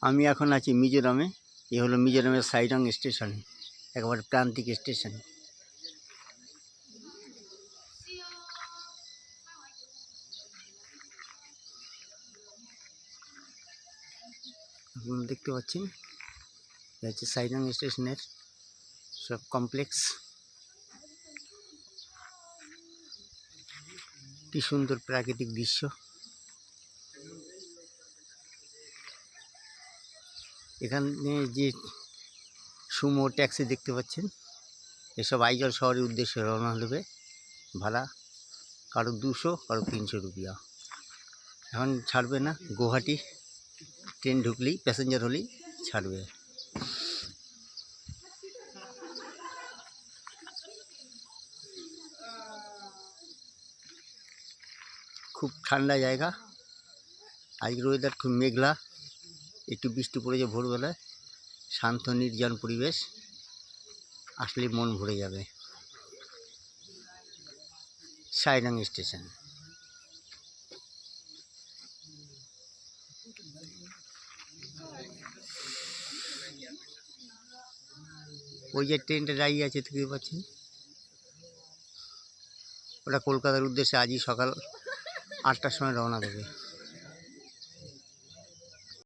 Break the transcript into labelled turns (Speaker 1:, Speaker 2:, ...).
Speaker 1: আমি এখন আছি মিজোরামে। এ হলো মিজোরামের সাইডং স্টেশন, একেবারে প্রান্তিক স্টেশন। আপনারা দেখতে পাচ্ছেন এটা হচ্ছে সাইডং স্টেশনের সব কমপ্লেক্স। কি সুন্দর প্রাকৃতিক দৃশ্য। এখানে যে সুমো ট্যাক্সি দেখতে পাচ্ছেন, এসব আইজল শহরের উদ্দেশ্যে রওনা দেবে। ভাড়া কারো 200, কারো 300 রুপিয়া। এখন ছাড়বে না, গুয়াহাটি ট্রেন ঢুকলেই প্যাসেঞ্জার হলেই ছাড়বে। খুব ঠান্ডা জায়গা। আজকের ওয়েদার খুব মেঘলা, একটু বৃষ্টি পড়েছে ভোরবেলায়। শান্ত নির্জন পরিবেশ, আসলে মন ভরে যাবে। সাইডং স্টেশন। ওই যে ট্রেনটা দাঁড়িয়ে আছে দেখতে পাচ্ছেন, ওটা কলকাতার উদ্দেশ্যে আজই সকাল 8টার সময় রওনা দেবে।